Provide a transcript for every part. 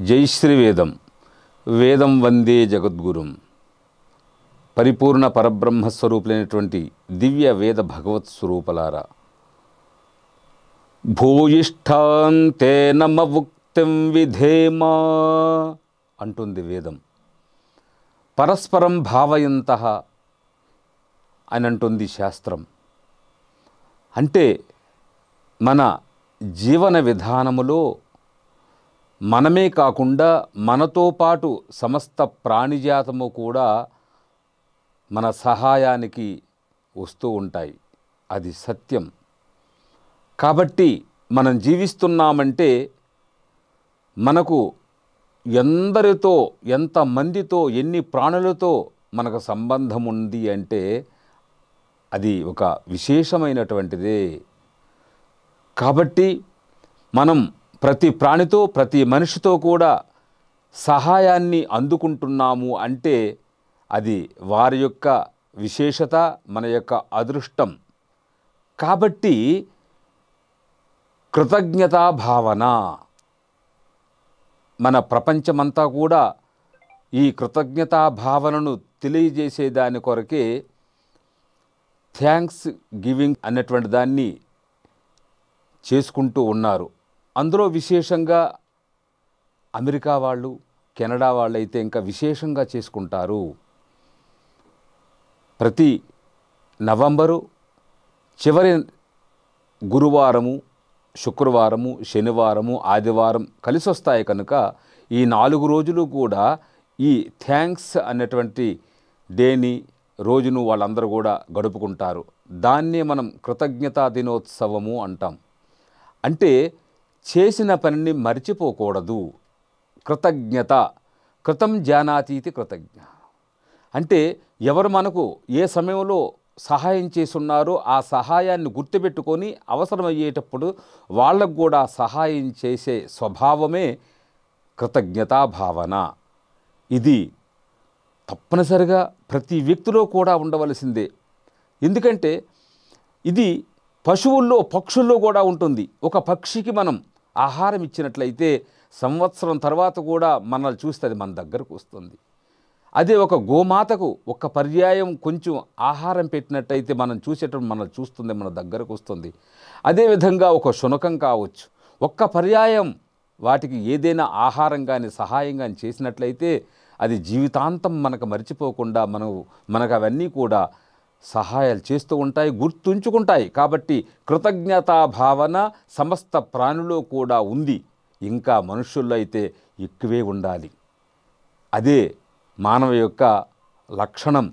జై శ్రీ వేదం. వేదం వందే జగద్గురుం. పరిపూర్ణ పరబ్రహ్మస్వరూపులైనటువంటి దివ్య వేద భగవత్ స్వరూపలారా, భూయిష్ఠాంతే నమవుక్తిం విధేమా అంటుంది వేదం. పరస్పరం భావయంతః అని అంటుంది శాస్త్రం. అంటే మన జీవన విధానములో మనమే కాకుండా మనతో పాటు సమస్త ప్రాణిజాతము కూడా మన సహాయానికి వస్తూ ఉంటాయి. అది సత్యం. కాబట్టి మనం జీవిస్తున్నామంటే మనకు ఎందరితో, ఎంతమందితో, ఎన్ని ప్రాణులతో మనకు సంబంధం ఉంది అంటే అది ఒక విశేషమైనటువంటిదే. కాబట్టి మనం ప్రతి ప్రాణితో, ప్రతి మనిషితో కూడా సహాయాన్ని అందుకుంటున్నాము అంటే అది వారి యొక్క విశేషత, మన యొక్క అదృష్టం. కాబట్టి కృతజ్ఞతా భావన, మన ప్రపంచమంతా కూడా ఈ కృతజ్ఞతా భావనను తెలియజేసేదాని కొరకే థ్యాంక్స్ గివింగ్ అన్నటువంటి దాన్ని చేసుకుంటూ ఉన్నారు. అందులో విశేషంగా అమెరికా వాళ్ళు, కెనడా వాళ్ళు అయితే ఇంకా విశేషంగా చేసుకుంటారు. ప్రతి నవంబరు చివరి గురువారము, శుక్రవారము, శనివారము, ఆదివారం కలిసి వస్తాయి కనుక ఈ 4 రోజులు కూడా ఈ థ్యాంక్స్ అనేటువంటి డేని, రోజును వాళ్ళందరూ కూడా గడుపుకుంటారు. దాన్నే మనం కృతజ్ఞతా దినోత్సవము అంటాం. అంటే చేసిన పనిని మర్చిపోకూడదు. కృతజ్ఞత, కృతం జానాతీతి కృతజ్ఞ. అంటే ఎవరు మనకు ఏ సమయంలో సహాయం చేసున్నారో ఆ సహాయాన్ని గుర్తుపెట్టుకొని అవసరమయ్యేటప్పుడు వాళ్ళకు కూడా సహాయం చేసే స్వభావమే కృతజ్ఞతా భావన. ఇది తప్పనిసరిగా ప్రతి వ్యక్తిలో కూడా ఉండవలసిందే. ఎందుకంటే ఇది పశువుల్లో, పక్షుల్లో కూడా ఉంటుంది. ఒక పక్షికి మనం ఆహారం ఇచ్చినట్లయితే సంవత్సరం తర్వాత కూడా మనల్ని చూస్తే అది మన దగ్గరకు వస్తుంది. అదే ఒక గోమాతకు ఒక్క పర్యాయం కొంచెం ఆహారం పెట్టినట్టయితే మనం చూసేటప్పుడు మనల్ని చూస్తుంది, మన దగ్గరకు వస్తుంది. అదేవిధంగా ఒక శునకం కావచ్చు, ఒక్క పర్యాయం వాటికి ఏదైనా ఆహారం కానీ సహాయం కానీ చేసినట్లయితే అది జీవితాంతం మనకు మర్చిపోకుండా మనకు అవన్నీ కూడా సహాయాలు చేస్తూ ఉంటాయి, గుర్తుంచుకుంటాయి. కాబట్టి కృతజ్ఞతా భావన సమస్త ప్రాణుల్లో కూడా ఉంది. ఇంకా మనుషుల్లో అయితే ఎక్కువే ఉండాలి. అదే మానవ యొక్క లక్షణం.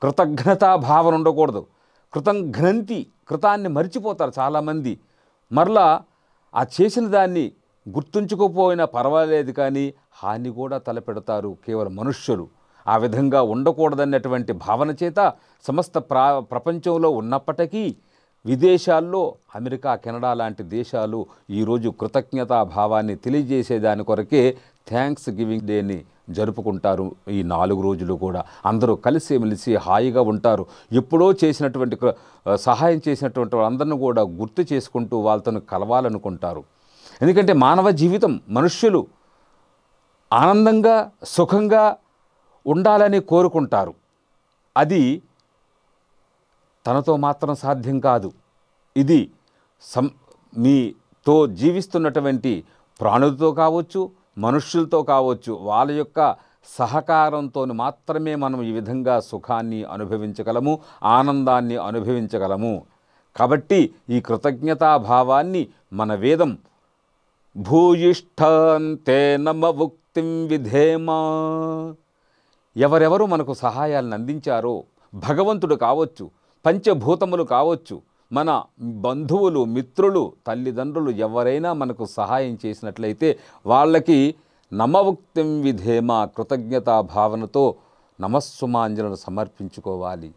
కృతజ్ఞతా భావన ఉండకూడదు. కృతాన్ని మర్చిపోతారు చాలామంది. మరలా ఆ చేసిన దాన్ని గుర్తుంచుకోపోయినా పర్వాలేదు కానీ హాని కూడా తలపెడతారు కేవలం మనుష్యులు. ఆ విధంగా ఉండకూడదన్నటువంటి భావన చేత సమస్త ప్రపంచంలో ఉన్నప్పటికీ విదేశాల్లో అమెరికా, కెనడా లాంటి దేశాలు ఈరోజు కృతజ్ఞతా భావాన్ని తెలియజేసేదాని కొరకే థ్యాంక్స్ గివింగ్ డేని జరుపుకుంటారు. ఈ 4 రోజులు కూడా అందరూ కలిసిమెలిసి హాయిగా ఉంటారు. ఎప్పుడో చేసినటువంటి సహాయం చేసినటువంటి వాళ్ళందరినీ కూడా గుర్తు చేసుకుంటూ వాళ్ళతో కలవాలనుకుంటారు. ఎందుకంటే మానవ జీవితం, మనుష్యులు ఆనందంగా, సుఖంగా ఉండాలని కోరుకుంటారు. అది తనతో మాత్రం సాధ్యం కాదు. ఇది మీతో జీవిస్తున్నటువంటి ప్రాణులతో కావచ్చు, మనుష్యులతో కావచ్చు, వాళ్ళ యొక్క సహకారంతో మాత్రమే మనం ఈ విధంగా సుఖాన్ని అనుభవించగలము, ఆనందాన్ని అనుభవించగలము. కాబట్టి ఈ కృతజ్ఞతా భావాన్ని మన వేదం భూయిష్ఠాంతే నమవుక్తిం విధేమా, ఎవరెవరు మనకు సహాయాలను అందించారో, భగవంతుడు కావచ్చు, పంచభూతములు కావచ్చు, మన బంధువులు, మిత్రులు, తల్లిదండ్రులు ఎవరైనా మనకు సహాయం చేసినట్లయితే వాళ్ళకి నమవుక్తిం విధేమ, కృతజ్ఞతా భావనతో నమస్సుమాంజలను సమర్పించుకోవాలి.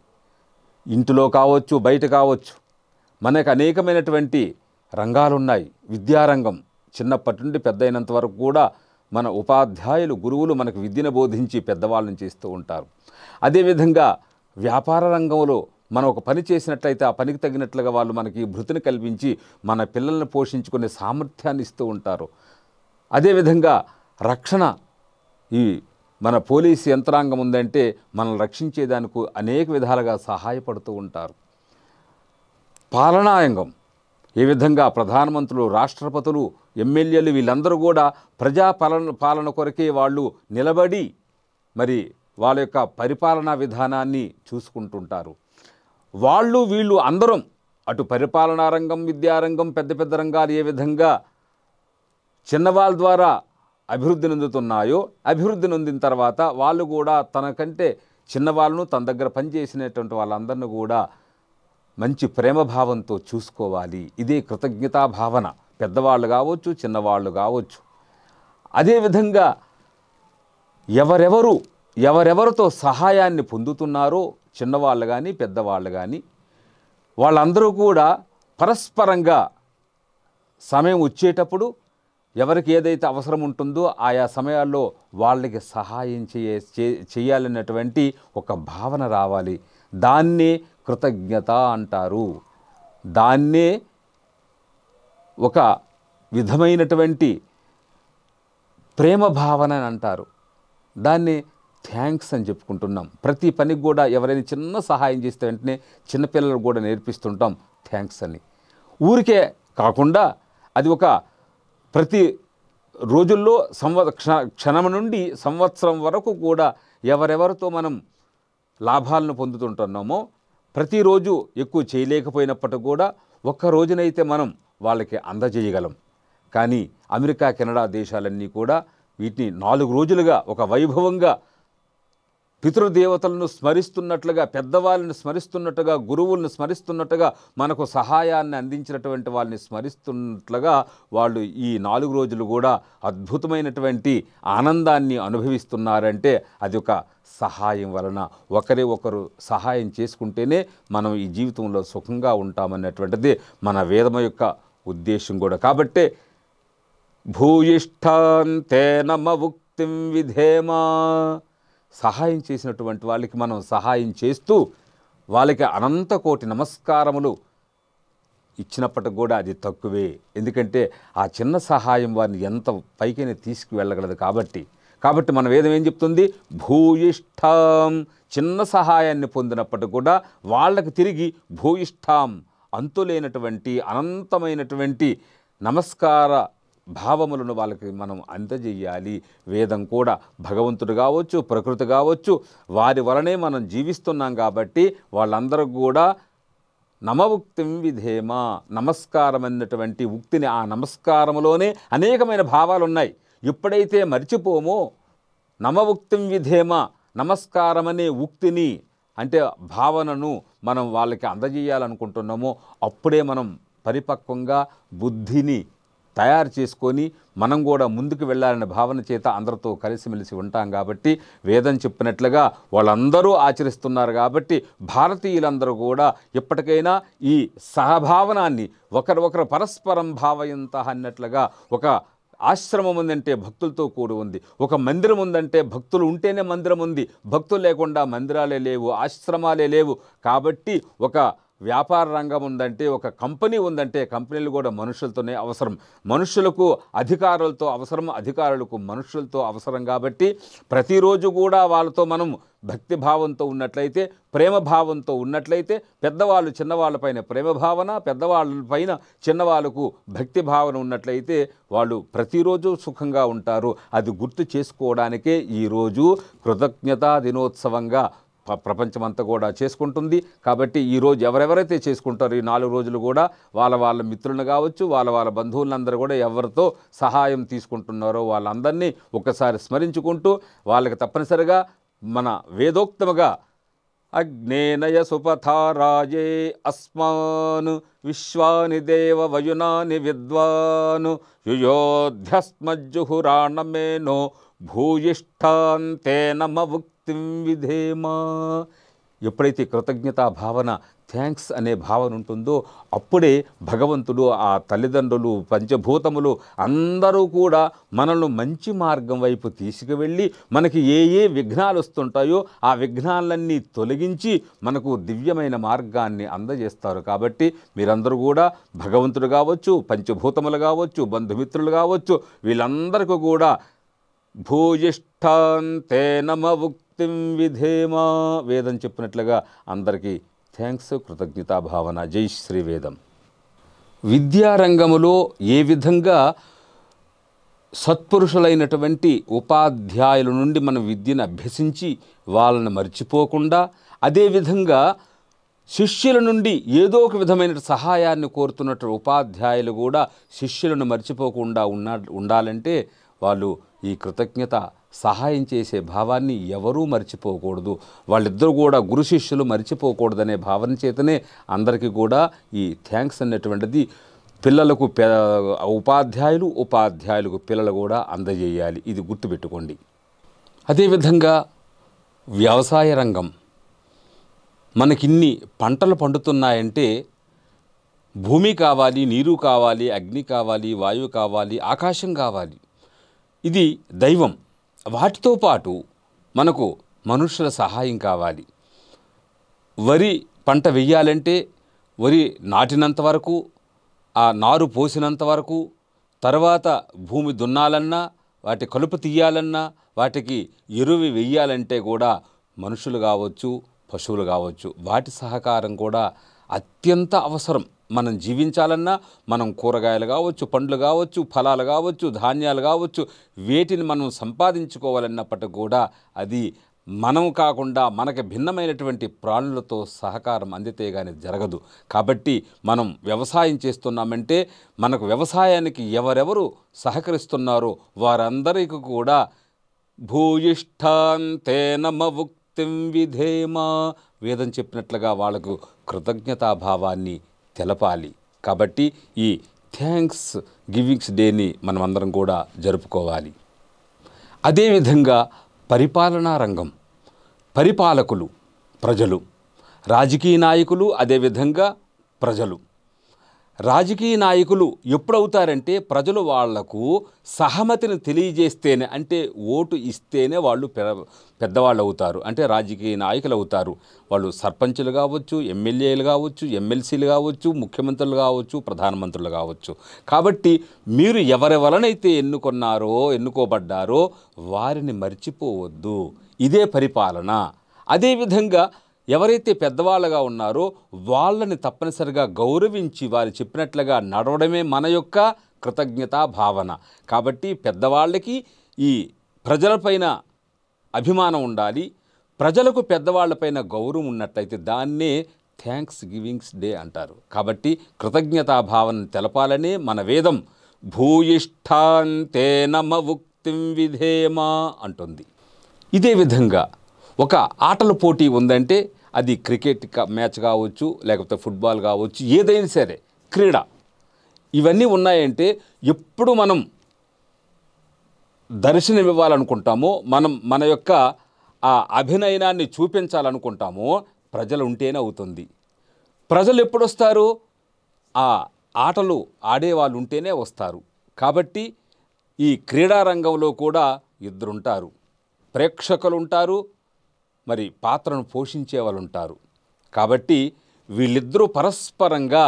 ఇంటిలో కావచ్చు, బయట కావచ్చు, మనకు అనేకమైనటువంటి రంగాలున్నాయి. విద్యారంగం చిన్నప్పటి నుండి పెద్దయినంత వరకు కూడా మన ఉపాధ్యాయులు, గురువులు మనకు విద్యను బోధించి పెద్దవాళ్ళని చేస్తూ ఉంటారు. అదేవిధంగా వ్యాపార రంగంలో మనం ఒక పని చేసినట్లయితే ఆ పనికి తగినట్లుగా వాళ్ళు మనకి భృతిని కల్పించి మన పిల్లల్ని పోషించుకునే సామర్థ్యాన్ని ఇస్తూ ఉంటారు. అదేవిధంగా రక్షణ ఈ మన పోలీసు యంత్రాంగం ఉందంటే మనల్ని రక్షించేదానికి అనేక విధాలుగా సహాయపడుతూ ఉంటారు. పాలనాయంగం ఏ విధంగా ప్రధానమంత్రులు, రాష్ట్రపతులు, ఎమ్మెల్యేలు వీళ్ళందరూ కూడా పాలన కొరకే వాళ్ళు నిలబడి మరి వాళ్ళ యొక్క పరిపాలనా విధానాన్ని చూసుకుంటుంటారు. వీళ్ళు అందరం అటు పరిపాలనా రంగం, విద్యారంగం, పెద్ద పెద్ద రంగాలు ఏ విధంగా చిన్నవాళ్ళ ద్వారా అభివృద్ధి నొందుతున్నాయో, అభివృద్ధి నొందిన తర్వాత వాళ్ళు కూడా తనకంటే చిన్నవాళ్ళను తన దగ్గర పనిచేసినటువంటి వాళ్ళందరినీ కూడా మంచి ప్రేమభావంతో చూసుకోవాలి. ఇదే కృతజ్ఞతా భావన. పెద్దవాళ్ళు కావచ్చు, చిన్నవాళ్ళు కావచ్చు. అదేవిధంగా ఎవరెవరితో సహాయాన్ని పొందుతున్నారో చిన్నవాళ్ళు కానీ పెద్దవాళ్ళు కానీ వాళ్ళందరూ కూడా పరస్పరంగా సమయం వచ్చేటప్పుడు ఎవరికి ఏదైతే అవసరం ఉంటుందో ఆయా సమయాల్లో వాళ్ళకి సహాయం చేయాలన్నటువంటి ఒక భావన రావాలి. దాన్నే కృతజ్ఞత అంటారు. దాన్నే ఒక విధమైనటువంటి ప్రేమ భావన అని అంటారు. దాన్ని థ్యాంక్స్ అని చెప్పుకుంటున్నాం. ప్రతి పనికి కూడా ఎవరైనా చిన్న సహాయం చేస్తే వెంటనే చిన్నపిల్లలకు కూడా నేర్పిస్తుంటాం థ్యాంక్స్ అని. ఊరికే కాకుండా అది ఒక ప్రతి రోజుల్లో క్షణం నుండి సంవత్సరం వరకు కూడా ఎవరెవరితో మనం లాభాలను పొందుతుంటున్నామో ప్రతిరోజు ఎక్కువ చేయలేకపోయినప్పటికీ కూడా ఒక్క రోజునైతే మనం వాళ్ళకి అందజేయగలం. కానీ అమెరికా, కెనడా దేశాలన్నీ కూడా వీటిని 4 రోజులుగా ఒక వైభవంగా పితృదేవతలను స్మరిస్తున్నట్లుగా, పెద్దవాళ్ళని స్మరిస్తున్నట్టుగా, గురువులను స్మరిస్తున్నట్టుగా, మనకు సహాయాన్ని అందించినటువంటి వాళ్ళని స్మరిస్తున్నట్లుగా వాళ్ళు ఈ 4 రోజులు కూడా అద్భుతమైనటువంటి ఆనందాన్ని అనుభవిస్తున్నారంటే అది ఒక సహాయం వలన. ఒకరు సహాయం చేసుకుంటేనే మనం ఈ జీవితంలో సుఖంగా ఉంటామన్నటువంటిది మన వేదం యొక్క ఉద్దేశం కూడా. కాబట్టే భూయిష్ఠాంతేనమవుక్తిం విధేమా, సహాయం చేసినటువంటి వాళ్ళకి మనం సహాయం చేస్తూ వాళ్ళకి అనంత కోటి నమస్కారములు ఇచ్చినప్పటికి కూడా అది తక్కువే. ఎందుకంటే ఆ చిన్న సహాయం వారిని ఎంత పైకైనా తీసుకువెళ్ళగలదు. కాబట్టి మన వేదం ఏం చెప్తుంది? భూయిష్ఠాం, చిన్న సహాయాన్ని పొందినప్పటికి కూడా వాళ్ళకి తిరిగి భూయిష్ఠాం, అంతులేనటువంటి అనంతమైనటువంటి నమస్కార భావములను వాళ్ళకి మనం అందజేయాలి. వేదం కూడా భగవంతుడు కావచ్చు, ప్రకృతి కావచ్చు, వారి వలనే మనం జీవిస్తున్నాం కాబట్టి వాళ్ళందరూ కూడా నమవుక్తిం విధేమ, నమస్కారం అన్నటువంటి ఉక్తిని, ఆ నమస్కారములోనే అనేకమైన భావాలు ఉన్నాయి. ఎప్పుడైతే మర్చిపోమో నమవుక్తిం విధేమ, నమస్కారం అనే ఉక్తిని అంటే భావనను మనం వాళ్ళకి అందజేయాలనుకుంటున్నామో అప్పుడే మనం పరిపక్వంగా బుద్ధిని తయారు చేసుకొని మనం కూడా ముందుకు వెళ్ళాలనే భావన చేత అందరితో కలిసిమెలిసి ఉంటాం. కాబట్టి వేదం చెప్పినట్లుగా వాళ్ళందరూ ఆచరిస్తున్నారు. కాబట్టి భారతీయులందరూ కూడా ఎప్పటికైనా ఈ సహభావనాన్ని ఒకరు పరస్పరం భావయంత అన్నట్లుగా, ఒక ఆశ్రమం ఉందంటే భక్తులతో కూడి ఉంది, ఒక మందిరం ఉందంటే భక్తులు ఉంటేనే మందిరం ఉంది, భక్తులు లేకుండా మందిరాలే లేవు, ఆశ్రమాలే లేవు. కాబట్టి ఒక వ్యాపార రంగం ఉందంటే, ఒక కంపెనీ ఉందంటే కంపెనీలు కూడా మనుషులతోనే అవసరం. మనుషులకు అధికారులతో అవసరం, అధికారులకు మనుషులతో అవసరం. కాబట్టి ప్రతిరోజు కూడా వాళ్ళతో మనం భక్తి భావంతో ఉన్నట్లయితే, ప్రేమ భావంతో ఉన్నట్లయితే, పెద్దవాళ్ళు చిన్నవాళ్ళపైన ప్రేమ భావన, పెద్దవాళ్ళపైన చిన్నవాళ్ళకు భక్తి భావన ఉన్నట్లయితే వాళ్ళు ప్రతిరోజు సుఖంగా ఉంటారు. అది గుర్తు చేసుకోవడానికే ఈరోజు కృతజ్ఞతా దినోత్సవంగా ప్రపంచమంతా కూడా చేసుకుంటుంది. కాబట్టి ఈరోజు ఎవరెవరైతే చేసుకుంటారో ఈ 4 రోజులు కూడా వాళ్ళ మిత్రులను కావచ్చు, వాళ్ళ బంధువులందరూ కూడా ఎవరితో సహాయం తీసుకుంటున్నారో వాళ్ళందరినీ ఒకసారి స్మరించుకుంటూ వాళ్ళకి తప్పనిసరిగా మన వేదోక్తముగా అగ్నేనయ సుపథారాజే అస్మాన్ విశ్వాని దేవ వయునాని విద్వాను యుయోధ్యస్మజ్జుహురాణమేనో భూయిష్ఠాంతే నమవుక్తిం విధేమా. ఎప్పుడైతే కృతజ్ఞతా భావన, థ్యాంక్స్ అనే భావన ఉంటుందో అప్పుడే భగవంతుడు, ఆ తల్లిదండ్రులు, పంచభూతములు అందరూ కూడా మనల్ని మంచి మార్గం వైపు తీసుకువెళ్ళి మనకి ఏ విఘ్నాలు వస్తుంటాయో ఆ విఘ్నాలన్నీ తొలగించి మనకు దివ్యమైన మార్గాన్ని అందజేస్తారు. కాబట్టి మీరందరూ కూడా భగవంతుడు కావచ్చు, పంచభూతములు కావచ్చు, బంధుమిత్రులు కావచ్చు, వీళ్ళందరికీ కూడా భూయిష్ఠాంతే నమ ఉక్తిం విధేమా. వేదం చెప్పినట్లుగా అందరికీ థ్యాంక్స్, కృతజ్ఞతాభావన. జై శ్రీ వేదం. విద్యారంగములో ఏ విధంగా సత్పురుషులైనటువంటి ఉపాధ్యాయుల నుండి మనం విద్యను అభ్యసించి వాళ్ళని మర్చిపోకుండా, అదేవిధంగా శిష్యుల నుండి ఏదో ఒక విధమైన సహాయాన్ని కోరుతున్నట్టు ఉపాధ్యాయులు కూడా శిష్యులను మర్చిపోకుండా ఉండాలంటే వాళ్ళు ఈ కృతజ్ఞత సహాయం చేసే భావాన్ని ఎవరూ మర్చిపోకూడదు. వాళ్ళిద్దరూ కూడా గురు శిష్యులు మర్చిపోకూడదనే భావన చేతనే అందరికీ కూడా ఈ థ్యాంక్స్ అనేటువంటిది పిల్లలకు ఉపాధ్యాయులకు పిల్లలు కూడా అందజేయాలి. ఇది గుర్తుపెట్టుకోండి. అదేవిధంగా వ్యవసాయ రంగం, మనకిన్ని పంటలు పండుతున్నాయంటే భూమి కావాలి, నీరు కావాలి, అగ్ని కావాలి, వాయువు కావాలి, ఆకాశం కావాలి. ఇది దైవం. వాటితో పాటు మనకు మనుషుల సహాయం కావాలి. వరి పంట వెయ్యాలంటే వరి నాటినంత వరకు, ఆ నారు పోసినంత వరకు, తర్వాత భూమి దున్నాలన్నా, వాటి కలుపు తీయాలన్నా, వాటికి ఎరువు వెయ్యాలంటే కూడా మనుషులు కావచ్చు, పశువులు కావచ్చు, వాటి సహకారం కూడా అత్యంత అవసరం. మనం జీవించాలన్నా మనం కూరగాయలు కావచ్చు, పండ్లు కావచ్చు, ఫలాలు కావచ్చు, ధాన్యాలు కావచ్చు, వీటిని మనం సంపాదించుకోవాలన్నప్పటికీ కూడా అది మనం కాకుండా మనకు భిన్నమైనటువంటి ప్రాణులతో సహకారం అందితే కానీ జరగదు. కాబట్టి మనం వ్యవసాయం చేస్తున్నామంటే మనకు వ్యవసాయానికి ఎవరెవరు సహకరిస్తున్నారో వారందరికీ కూడా భూయిష్ఠాంతే నమ ఉక్తిం విధేమా, వేదం చెప్పినట్లుగా వాళ్లకు కృతజ్ఞతాభావాన్ని తెలపాలి. కాబట్టి ఈ థ్యాంక్స్ గివింగ్స్ డేని మనమందరం కూడా జరుపుకోవాలి. అదేవిధంగా పరిపాలనా రంగం, పరిపాలకులు ప్రజలు, రాజకీయ నాయకులు, అదేవిధంగా ప్రజలు. రాజకీయ నాయకులు ఎప్పుడవుతారంటే ప్రజలు వాళ్లకు సహమతిని తెలియజేస్తేనే, అంటే ఓటు ఇస్తేనే వాళ్ళు పెద్దవాళ్ళు అవుతారు, అంటే రాజకీయ నాయకులు అవుతారు. వాళ్ళు సర్పంచులు కావచ్చు, ఎమ్మెల్యేలు కావచ్చు, ఎమ్మెల్సీలు కావచ్చు, ముఖ్యమంత్రులు కావచ్చు, ప్రధానమంత్రులు కావచ్చు. కాబట్టి మీరు ఎవరెవరనైతే ఎన్నుకోబడ్డారో వారిని మర్చిపోవద్దు. ఇదే పరిపాలన. అదేవిధంగా ఎవరైతే పెద్దవాళ్ళగా ఉన్నారో వాళ్ళని తప్పనిసరిగా గౌరవించి వారు చెప్పినట్లుగా నడవడమే మన యొక్క కృతజ్ఞతా భావన. కాబట్టి పెద్దవాళ్ళకి ఈ ప్రజలపైన అభిమానం ఉండాలి. ప్రజలకు పెద్దవాళ్ళపైన గౌరవం ఉన్నట్లయితే దాన్నే థ్యాంక్స్ గివింగ్స్ డే అంటారు. కాబట్టి కృతజ్ఞతా భావన తెలపాలనే మన వేదం భూయిష్ఠాంతే నమ ఉక్తిం విధేమా అంటుంది. ఇదే విధంగా ఒక ఆటల పోటీ ఉందంటే అది క్రికెట్ మ్యాచ్ కావచ్చు, లేకపోతే ఫుట్బాల్ కావచ్చు, ఏదైనా సరే క్రీడ, ఇవన్నీ ఉన్నాయంటే ఎప్పుడు మనం దర్శనం ఇవ్వాలనుకుంటామో, మన యొక్క ఆ అభినయనాన్ని చూపించాలనుకుంటామో ప్రజలు ఉంటేనే అవుతుంది. ప్రజలు ఎప్పుడు వస్తారు? ఆ ఆటలు ఆడేవాళ్ళు ఉంటేనే వస్తారు. కాబట్టి ఈ క్రీడారంగంలో కూడా ఇద్దరుంటారు, ప్రేక్షకులు ఉంటారు, మరి పాత్రను పోషించే వాళ్ళు ఉంటారు. కాబట్టి వీళ్ళిద్దరూ పరస్పరంగా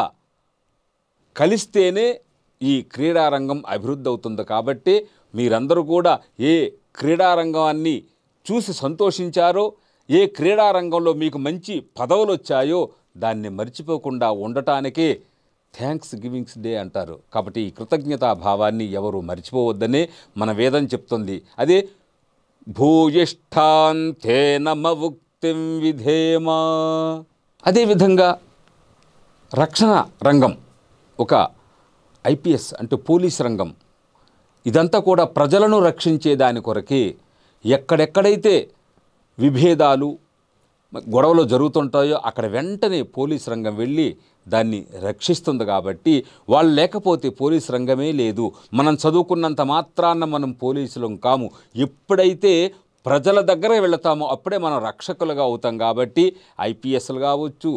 కలిస్తేనే ఈ క్రీడారంగం అభివృద్ధి అవుతుంది. కాబట్టి మీరందరూ కూడా ఏ క్రీడారంగాన్ని చూసి సంతోషించారో, ఏ క్రీడారంగంలో మీకు మంచి పదవులు వచ్చాయో దాన్ని మర్చిపోకుండా ఉండటానికే థ్యాంక్స్ గివింగ్స్ డే అంటారు. కాబట్టి ఈ కృతజ్ఞతా భావాన్ని ఎవరు మర్చిపోవద్దనే మన వేదం చెప్తుంది. అదే భూయిష్ఠాంతే నమ ఉక్తిం విధేమా. అదేవిధంగా రక్షణ రంగం, ఒక ఐపీఎస్ అంటే పోలీస్ రంగం, ఇదంతా కూడా ప్రజలను రక్షించే దాని కొరకే. ఎక్కడెక్కడైతే విభేదాలు గొడవలు జరుగుతుంటాయో అక్కడ వెంటనే పోలీస్ రంగం వెళ్ళి దాన్ని రక్షిస్తుంది. కాబట్టి వాళ్ళు లేకపోతే పోలీస్ రంగమే లేదు. మనం చదువుకున్నంత మాత్రాన మనం పోలీసులం కాము. ఎప్పుడైతే ప్రజల దగ్గర వెళతామో అప్పుడే మనం రక్షకులుగా అవుతాం. కాబట్టి ఐపీఎస్లు కావచ్చు,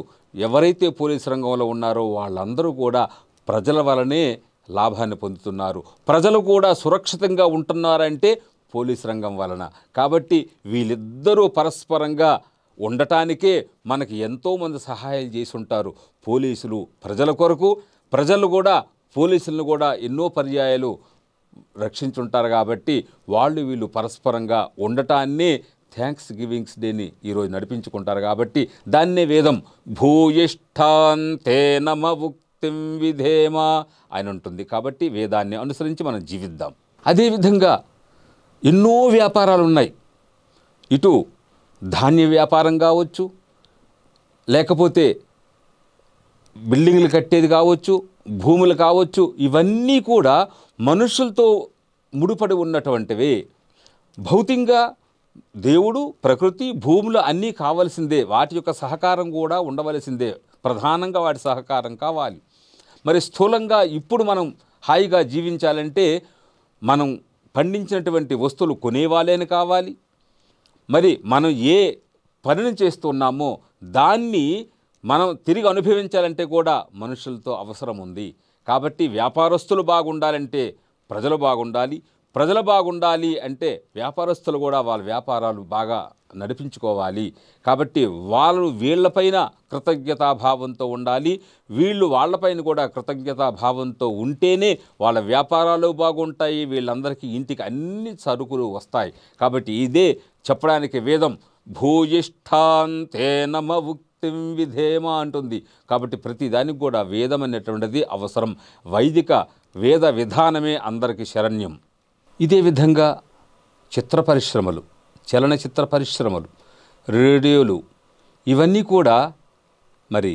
ఎవరైతే పోలీస్ రంగంలో ఉన్నారో వాళ్ళందరూ కూడా ప్రజల వలనే లాభాన్ని పొందుతున్నారు. ప్రజలు కూడా సురక్షితంగా ఉంటున్నారంటే పోలీస్ రంగం వలన. కాబట్టి వీళ్ళిద్దరూ పరస్పరంగా ఉండటానికే మనకి ఎంతోమంది సహాయాలు చేసి ఉంటారు. పోలీసులు ప్రజల కొరకు, ప్రజలు కూడా పోలీసులను కూడా ఎన్నో పర్యాయాలు రక్షించుంటారు కాబట్టి వాళ్ళు వీళ్ళు పరస్పరంగా ఉండటాన్నే థ్యాంక్స్ గివింగ్స్ డేని ఈరోజు నడిపించుకుంటారు కాబట్టి దాన్నే వేదం భూయిష్ఠాంతే నమవుక్తిం విధేమ అని ఉంటుంది. కాబట్టి వేదాన్ని అనుసరించి మనం జీవిద్దాం. అదేవిధంగా ఎన్నో వ్యాపారాలు ఉన్నాయి. ఇటు ధాన్య వ్యాపారం కావచ్చు, లేకపోతే బిల్డింగ్లు కట్టేది కావచ్చు, భూములు కావచ్చు, ఇవన్నీ కూడా మనుషులతో ముడిపడి ఉన్నటువంటివే. భౌతికంగా దేవుడు, ప్రకృతి, భూములు అన్నీ కావలసిందే, వాటి యొక్క సహకారం కూడా ఉండవలసిందే. ప్రధానంగా వాటి సహకారం కావాలి. మరి స్థూలంగా ఇప్పుడు మనం హాయిగా జీవించాలంటే మనం పండించినటువంటి వస్తువులు కొనేవాళ్ళని కావాలి. మరి మనం ఏ పనిని చేస్తున్నామో దాన్ని మనం తిరిగి అనుభవించాలంటే కూడా మనుషులతో అవసరం ఉంది. కాబట్టి వ్యాపారస్తులు బాగుండాలంటే ప్రజలు బాగుండాలి, ప్రజలు బాగుండాలి అంటే వ్యాపారస్తులు కూడా వాళ్ళ వ్యాపారాలు బాగా నడిపించుకోవాలి. కాబట్టి వాళ్ళు వీళ్ళపైన కృతజ్ఞతాభావంతో ఉండాలి, వీళ్ళు వాళ్ళపైన కూడా కృతజ్ఞతాభావంతో ఉంటేనే వాళ్ళ వ్యాపారాలు బాగుంటాయి, వీళ్ళందరికీ ఇంటికి అన్ని సరుకులు వస్తాయి. కాబట్టి ఇదే చెప్పడానికి వేదం భూయిష్ఠాంతే నమవుక్తిం విధేమ అంటుంది. కాబట్టి ప్రతి దానికి కూడా వేదం అనేటువంటిది అవసరం. వైదిక వేద విధానమే అందరికీ శరణ్యం. ఇదే విధంగా చిత్ర పరిశ్రమలు, చలనచిత్ర పరిశ్రమలు, రేడియోలు, ఇవన్నీ కూడా మరి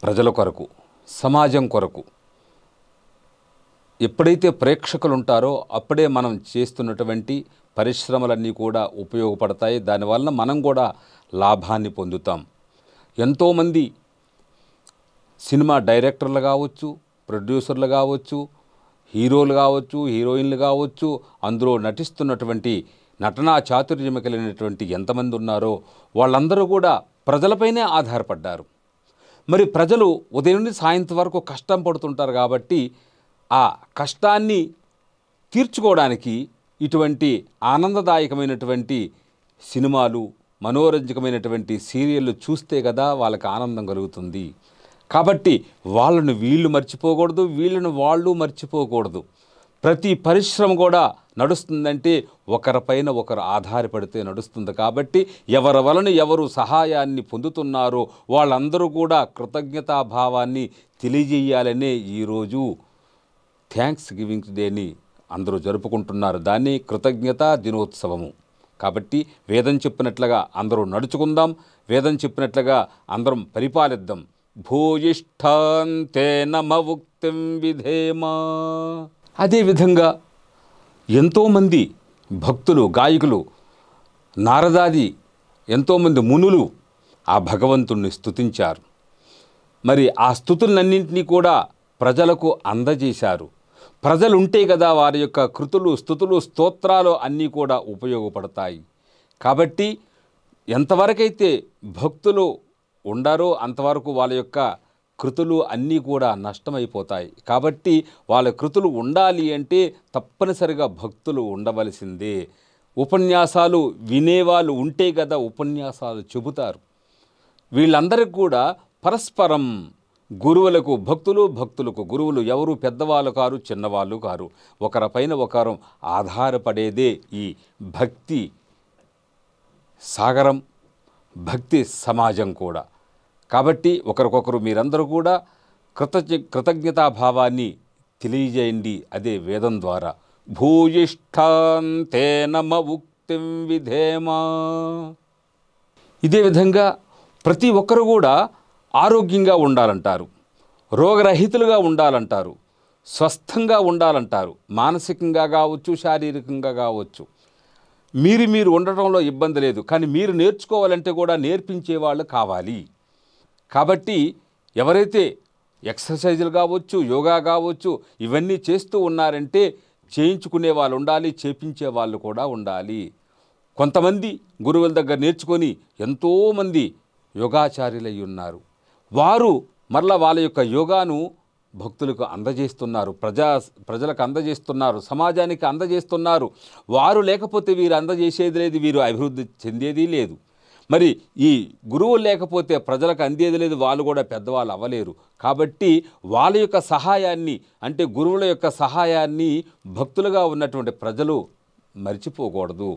ప్రజల కొరకు, సమాజం కొరకు ఎప్పుడైతే ప్రేక్షకులు ఉంటారో అప్పుడే మనం చేస్తున్నటువంటి పరిశ్రమలన్నీ కూడా ఉపయోగపడతాయి. దానివల్ల మనం కూడా లాభాన్ని పొందుతాం. ఎంతోమంది సినిమా డైరెక్టర్లు కావచ్చు, ప్రొడ్యూసర్లు కావచ్చు, హీరోలు కావచ్చు, హీరోయిన్లు కావచ్చు, అందులో నటిస్తున్నటువంటి నటనా చాతుర్యం కలిగినటువంటి ఎంతమంది ఉన్నారో వాళ్ళందరూ కూడా ప్రజలపైనే ఆధారపడ్డారు. మరి ప్రజలు ఉదయం నుండి సాయంత్రం వరకు కష్టం పడుతుంటారు కాబట్టి ఆ కష్టాన్ని తీర్చుకోవడానికి ఇటువంటి ఆనందదాయకమైనటువంటి సినిమాలు, మనోరంజకమైనటువంటి సీరియళ్ళు చూస్తే కదా వాళ్ళకి ఆనందం కలుగుతుంది. కాబట్టి వాళ్ళను వీళ్ళు మర్చిపోకూడదు, వీళ్ళను వాళ్ళు మర్చిపోకూడదు. ప్రతి పరిశ్రమ కూడా నడుస్తుందంటే ఒకరిపైన ఒకరు ఆధారపడితే నడుస్తుంది. కాబట్టి ఎవరి వలన ఎవరు సహాయాన్ని పొందుతున్నారో వాళ్ళందరూ కూడా కృతజ్ఞతాభావాన్ని తెలియజేయాలనే ఈరోజు థ్యాంక్స్ గివింగ్ డేని అందరూ జరుపుకుంటున్నారు. దాన్ని కృతజ్ఞతా దినోత్సవము. కాబట్టి వేదం చెప్పినట్లుగా అందరూ నడుచుకుందాం, వేదం చెప్పినట్లుగా అందరం పరిపాలిద్దాం. భూయిష్ఠాంతే నమవుక్తిం విధేమ. అదేవిధంగా ఎంతోమంది భక్తులు, గాయకులు, నారదాది ఎంతోమంది మునులు ఆ భగవంతుణ్ణి స్తుతించారు. మరి ఆ స్తుతులన్నింటినీ కూడా ప్రజలకు అందజేశారు. ప్రజలుంటే కదా వారి యొక్క కృతులు, స్తుతులు, స్తోత్రాలు అన్నీ కూడా ఉపయోగపడతాయి. కాబట్టి ఎంతవరకైతే భక్తులు ఉండారో అంతవరకు వాళ్ళ యొక్క కృతులు అన్నీ కూడా నష్టమైపోతాయి. కాబట్టి వాళ్ళ కృతులు ఉండాలి అంటే తప్పనిసరిగా భక్తులు ఉండవలసిందే. ఉపన్యాసాలు వినేవాళ్ళు ఉంటే కదా ఉపన్యాసాలు చెబుతారు. వీళ్ళందరికీ కూడా పరస్పరం గురువులకు భక్తులు, భక్తులకు గురువులు, ఎవరు పెద్దవాళ్ళు కారు, చిన్నవాళ్ళు కారు. ఒకరిపైన ఒకరు ఆధారపడేదే ఈ భక్తి సాగరం, భక్తి సమాజం కూడా. కాబట్టి ఒకరికొకరు మీరందరూ కూడా కృతజ్ఞతాభావాన్ని తెలియజేయండి. అదే వేదం ద్వారా. భూయిష్ఠాంతే నమవుక్తిం విధేమ. ఇదే విధంగా ప్రతి ఒక్కరు కూడా ఆరోగ్యంగా ఉండాలంటారు, రోగరహితులుగా ఉండాలంటారు, స్వస్థంగా ఉండాలంటారు. మానసికంగా కావచ్చు, శారీరకంగా కావచ్చు. మీరు ఉండటంలో ఇబ్బంది లేదు, కానీ మీరు నేర్చుకోవాలంటే కూడా నేర్పించేవాళ్ళు కావాలి. కాబట్టి ఎవరైతే ఎక్సర్సైజులు కావచ్చు, యోగా కావచ్చు, ఇవన్నీ చేస్తూ ఉన్నారంటే చేయించుకునే వాళ్ళు ఉండాలి, చేపించే వాళ్ళు కూడా ఉండాలి. కొంతమంది గురువుల దగ్గర నేర్చుకొని ఎంతోమంది యోగాచార్యులై ఉన్నారు. వారు మరలా వాళ్ళ యొక్క యోగాను భక్తులకు అందజేస్తున్నారు, ప్రజలకు అందజేస్తున్నారు, సమాజానికి అందజేస్తున్నారు. వారు లేకపోతే వీరు అందజేసేది లేదు, వీరు అభివృద్ధి చెందేది లేదు. మరి ఈ గురువు లేకపోతే ప్రజలకు అందేది లేదు, వాళ్ళు కూడా పెద్దవాళ్ళు అవ్వలేరు. కాబట్టి వాళ్ళ యొక్క సహాయాన్ని, అంటే గురువుల యొక్క సహాయాన్ని భక్తులుగా ఉన్నటువంటి ప్రజలు మర్చిపోకూడదు.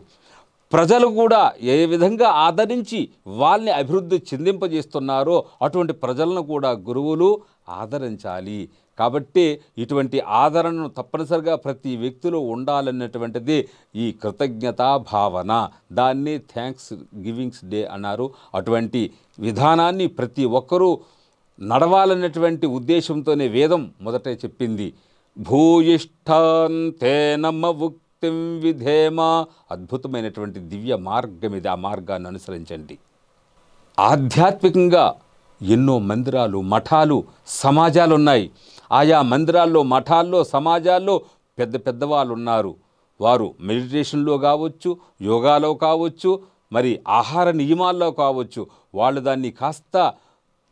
ప్రజలు కూడా ఏ విధంగా ఆదరించి వాళ్ళని అభివృద్ధి చెందింపజేస్తున్నారో అటువంటి ప్రజలను కూడా గురువులు ఆదరించాలి. కాబట్టి ఇటువంటి ఆదరణను తప్పనిసరిగా ప్రతి వ్యక్తిలో ఉండాలన్నటువంటిది ఈ కృతజ్ఞతా భావన. దాన్ని థ్యాంక్స్ గివింగ్స్ డే అన్నారు. అటువంటి విధానాన్ని ప్రతి ఒక్కరూ నడవాలన్నటువంటి ఉద్దేశంతోనే వేదం మొదటే చెప్పింది. భూయిష్ఠాంతే నమ ఉక్తిం విధేమ. అద్భుతమైనటువంటి దివ్య మార్గం ఇది. ఆ మార్గాన్ని అనుసరించండి. ఆధ్యాత్మికంగా ఎన్నో మందిరాలు, మఠాలు, సమాజాలు ఉన్నాయి. ఆయా మందిరాల్లో, మఠాల్లో, సమాజాల్లో పెద్ద పెద్దవాళ్ళు ఉన్నారు. వారు మెడిటేషన్లో కావచ్చు, యోగాలో కావచ్చు, మరి ఆహార నియమాల్లో కావచ్చు, వాళ్ళు దాన్ని కాస్త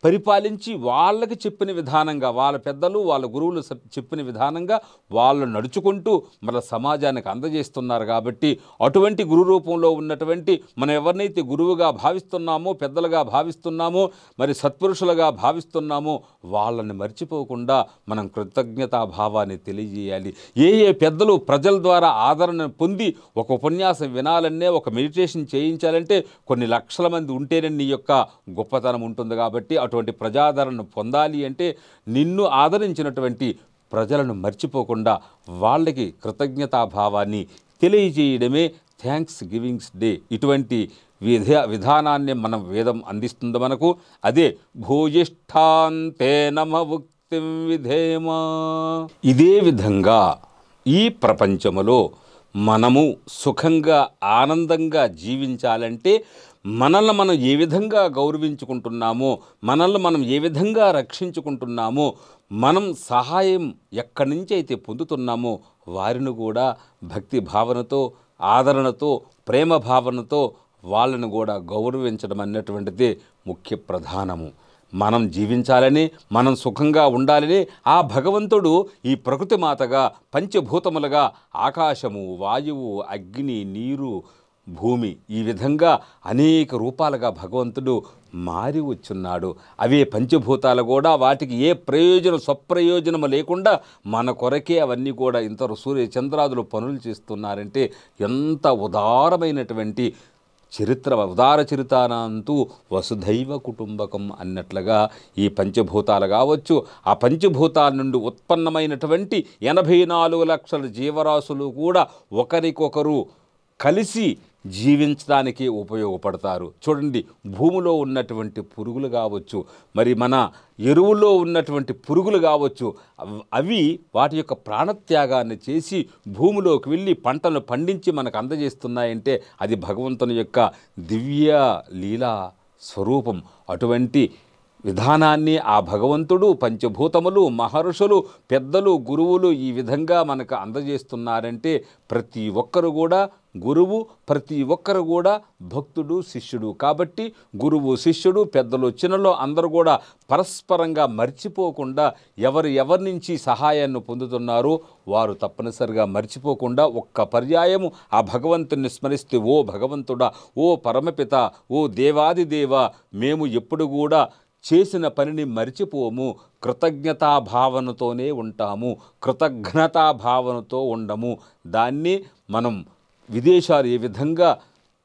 పరిపాలించి వాళ్ళకి చెప్పిన విధానంగా, వాళ్ళ పెద్దలు, వాళ్ళ గురువులు చెప్పిన విధానంగా వాళ్ళు నడుచుకుంటూ మన సమాజానికి అందజేస్తున్నారు. కాబట్టి అటువంటి గురు రూపంలో ఉన్నటువంటి మనం ఎవరినైతే గురువుగా భావిస్తున్నామో, పెద్దలుగా భావిస్తున్నామో, మరి సత్పురుషులుగా భావిస్తున్నామో వాళ్ళని మర్చిపోకుండా మనం కృతజ్ఞతా భావాన్ని తెలియజేయాలి. ఏ పెద్దలు ప్రజల ద్వారా ఆదరణ పొంది ఒక ఉపన్యాసం వినాలనే, ఒక మెడిటేషన్ చేయించాలంటే కొన్ని లక్షల మంది ఉంటేనే నీ యొక్క గొప్పతనం ఉంటుంది. కాబట్టి అటువంటి ప్రజాదరణను పొందాలి అంటే నిన్ను ఆదరించినటువంటి ప్రజలను మర్చిపోకుండా వాళ్ళకి కృతజ్ఞతాభావాన్ని తెలియజేయడమే థ్యాంక్స్ గివింగ్స్ డే. ఇటువంటి విధానాన్ని మనం వేదం అందిస్తుంది మనకు. అదే భూయిష్ఠాంతే నమ ఉక్తిం విధేమ. ఇదే విధంగా ఈ ప్రపంచములో మనము సుఖంగా, ఆనందంగా జీవించాలంటే మనల్ని మనం ఏ విధంగా గౌరవించుకుంటున్నామో, మనల్ని మనం ఏ విధంగా రక్షించుకుంటున్నామో, మనం సహాయం ఎక్కడి నుంచి అయితే పొందుతున్నామో వారిని కూడా భక్తి భావనతో, ఆదరణతో, ప్రేమ భావనతో వాళ్ళను కూడా గౌరవించడం అన్నటువంటిదే ముఖ్య ప్రధానము. మనం జీవించాలని, మనం సుఖంగా ఉండాలని ఆ భగవంతుడు ఈ ప్రకృతి మాతగా, పంచభూతములుగా ఆకాశము, వాయువు, అగ్ని, నీరు, భూమి, ఈ విధంగా అనేక రూపాలుగా భగవంతుడు మారి వచ్చున్నాడు. అవే పంచభూతాలు కూడా వాటికి ఏ స్వప్రయోజనము లేకుండా మన కొరకే అవన్నీ కూడా ఇంత సూర్య చంద్రాదులు పనులు చేస్తున్నారంటే ఎంత ఉదారమైనటువంటి చరిత్ర. ఉదార చరితానంతు వసుధైవ కుటుంబకం అన్నట్లుగా ఈ పంచభూతాలు కావచ్చు, ఆ పంచభూతాల నుండి ఉత్పన్నమైనటువంటి 84 లక్షల జీవరాశులు కూడా ఒకరికొకరు కలిసి జీవించడానికి ఉపయోగపడతారు. చూడండి, భూమిలో ఉన్నటువంటి పురుగులు కావచ్చు, మరి మన ఎరువుల్లో ఉన్నటువంటి పురుగులు కావచ్చు, అవి వాటి యొక్క ప్రాణత్యాగాన్ని చేసి భూమిలోకి వెళ్ళి పంటలు పండించి మనకు అందజేస్తున్నాయంటే అది భగవంతుని యొక్క దివ్య లీలా స్వరూపం. అటువంటి విధానాన్ని ఆ భగవంతుడు, పంచభూతములు, మహర్షులు, పెద్దలు, గురువులు ఈ విధంగా మనకు అందజేస్తున్నారంటే ప్రతి ఒక్కరు కూడా గురువు, ప్రతి ఒక్కరు కూడా భక్తుడు, శిష్యుడు. కాబట్టి గురువు, శిష్యుడు, పెద్దలు, చిన్నలు అందరూ కూడా పరస్పరంగా మర్చిపోకుండా ఎవరి నుంచి సహాయాన్ని పొందుతున్నారో వారు తప్పనిసరిగా మర్చిపోకుండా ఒక్క పర్యాయము ఆ భగవంతుని స్మరిస్తే, ఓ భగవంతుడా, ఓ పరమపిత, ఓ దేవాదిదేవ, మేము ఎప్పుడు కూడా చేసిన పనిని మర్చిపోము, కృతజ్ఞతాభావనతోనే ఉంటాము, కృతజ్ఞతాభావనతో ఉండము. దాన్ని మనం విదేశాలు ఏ విధంగా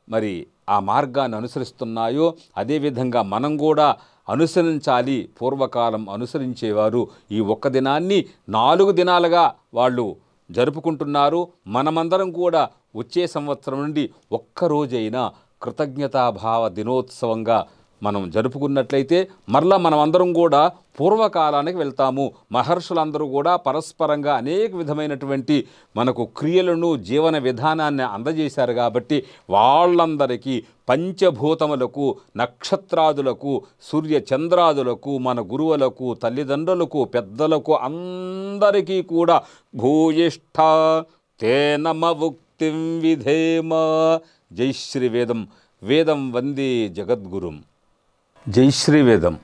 మరి ఆ మార్గాన్ని అనుసరిస్తున్నాయో అదేవిధంగా మనం కూడా అనుసరించాలి. పూర్వకాలం అనుసరించేవారు ఈ ఒక్క దినాన్ని 4 దినాలుగా వాళ్ళు జరుపుకుంటున్నారు. మనమందరం కూడా వచ్చే సంవత్సరం నుండి ఒక్కరోజైనా కృతజ్ఞతాభావ దినోత్సవంగా మనం జరుపుకున్నట్లయితే మరలా మనం అందరం కూడా పూర్వకాలానికి వెళ్తాము. మహర్షులందరూ కూడా పరస్పరంగా అనేక విధమైనటువంటి మనకు క్రియలను, జీవన విధానాన్ని అందజేశారు. కాబట్టి వాళ్ళందరికీ, పంచభూతములకు, నక్షత్రాదులకు, సూర్య చంద్రాదులకు, మన గురువులకు, తల్లిదండ్రులకు, పెద్దలకు అందరికీ కూడా భూయిష్ఠ తే నమ ఉక్తిం విధేమ. జై శ్రీ వేదం. వేదం వందే జగద్గురుం. జై శ్రీ వేదం.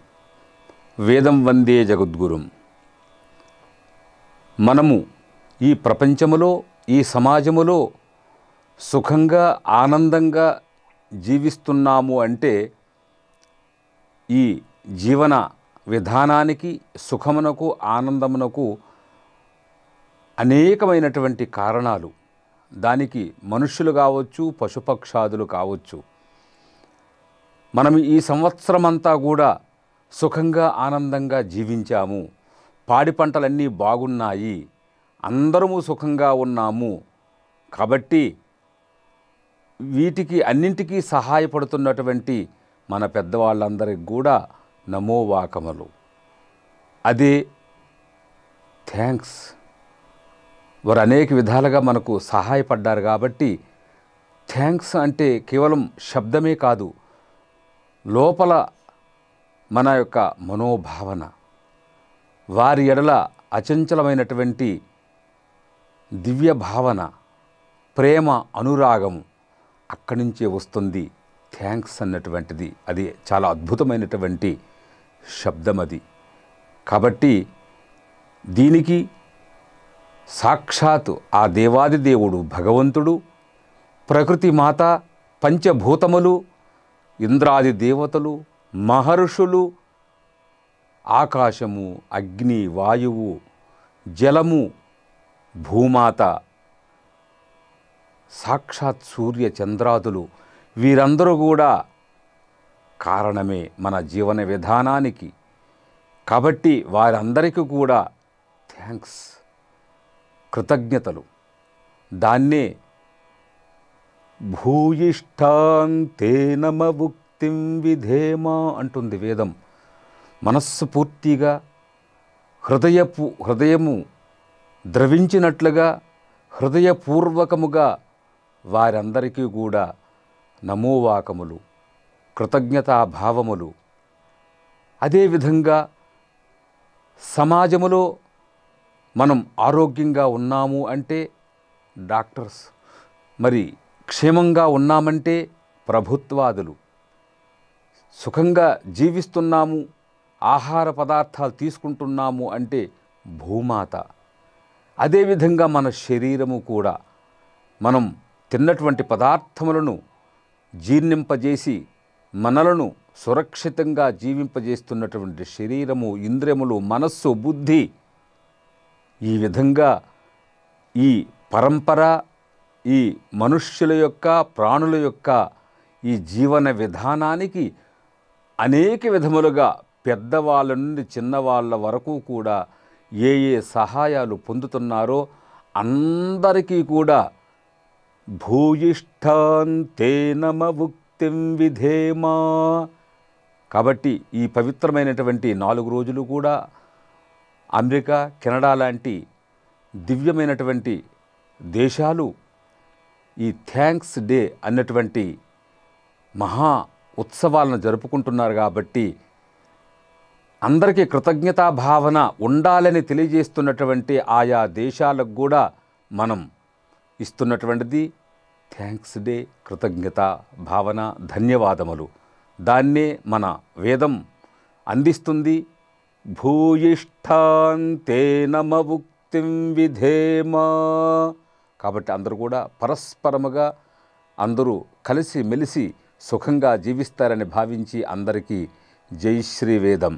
వేదం వందే జగద్గురుం. మనము ఈ ప్రపంచములో, ఈ సమాజములో సుఖంగా, ఆనందంగా జీవిస్తున్నాము అంటే ఈ జీవన విధానానికి, సుఖమునకు, ఆనందమునకు అనేకమైనటువంటి కారణాలు. దానికి మనుష్యులు కావచ్చు, పశుపక్షాదులు కావచ్చు. మనం ఈ సంవత్సరం అంతా కూడా సుఖంగా, ఆనందంగా జీవించాము. పాడి పంటలన్నీ బాగున్నాయి, అందరము సుఖంగా ఉన్నాము. కాబట్టి వీటికి అన్నింటికీ సహాయపడుతున్నటువంటి మన పెద్దవాళ్ళందరికీ కూడా నమోవాకములు. అదే థ్యాంక్స్. వారు అనేక విధాలుగా మనకు సహాయపడ్డారు కాబట్టి థ్యాంక్స్ అంటే కేవలం శబ్దమే కాదు, లోపల మన యొక్క మనోభావన, వారి ఎడల అచంచలమైనటువంటి దివ్య భావన, ప్రేమ, అనురాగము అక్కడి నుంచే వస్తుంది థ్యాంక్స్ అన్నటువంటిది. అది చాలా అద్భుతమైనటువంటి శబ్దం అది. కాబట్టి దీనికి సాక్షాత్ ఆ దేవాది దేవుడు భగవంతుడు, ప్రకృతి మాత, పంచభూతములు, ఇంద్రాది దేవతలు, మహర్షులు, ఆకాశము, అగ్ని, వాయువు, జలము, భూమాత, సాక్షాత్ సూర్య చంద్రాదులు, వీరందరూ కూడా కారణమే మన జీవన విధానానికి. కాబట్టి వారందరికీ కూడా థ్యాంక్స్, కృతజ్ఞతలు. దాన్నే భూయిష్టాంతే నమముక్తిం విధేమ అంటుంది వేదం. మనస్సు పూర్తిగా హృదయము ద్రవించినట్లుగా హృదయపూర్వకముగా వారందరికీ కూడా నమోవాకములు, కృతజ్ఞతాభావములు. అదేవిధంగా సమాజములో మనం ఆరోగ్యంగా ఉన్నాము అంటే డాక్టర్స్, మరి క్షేమంగా ఉన్నామంటే ప్రభుత్వాదులు, సుఖంగా జీవిస్తున్నాము, ఆహార పదార్థాలు తీసుకుంటున్నాము అంటే భూమాత. అదేవిధంగా మన శరీరము కూడా మనం తిన్నటువంటి పదార్థములను జీర్ణింపజేసి మనలను సురక్షితంగా జీవింపజేస్తున్నటువంటి శరీరము, ఇంద్రియములు, మనస్సు, బుద్ధి, ఈ విధంగా ఈ పరంపర, ఈ మనుష్యుల యొక్క, ప్రాణుల యొక్క ఈ జీవన విధానానికి అనేక విధములుగా పెద్దవాళ్ళ నుండి చిన్నవాళ్ళ వరకు కూడా ఏ ఏ సహాయాలు పొందుతున్నారో అందరికీ కూడా భూయిష్టాంతే నమముక్తిం విధేమా. కాబట్టి ఈ పవిత్రమైనటువంటి 4 రోజులు కూడా అమెరికా, కెనడా లాంటి దివ్యమైనటువంటి దేశాలు ఈ థ్యాంక్స్ డే అన్నటువంటి మహా ఉత్సవాలను జరుపుకుంటున్నారు. కాబట్టి అందరికీ కృతజ్ఞతా భావన ఉండాలని తెలియజేస్తున్నటువంటి ఆయా దేశాలకు కూడా మనం ఇస్తున్నటువంటిది థ్యాంక్స్ డే, కృతజ్ఞతా భావన, ధన్యవాదములు. దాన్నే మన వేదం అందిస్తుంది. భూయిష్టాంతే నమముక్తిం విధేమా. కాబట్టి అందరూ కూడా పరస్పరముగా అందరూ కలిసి మెలిసి సుఖంగా జీవిస్తారని భావించి అందరికీ జై శ్రీ వేదం.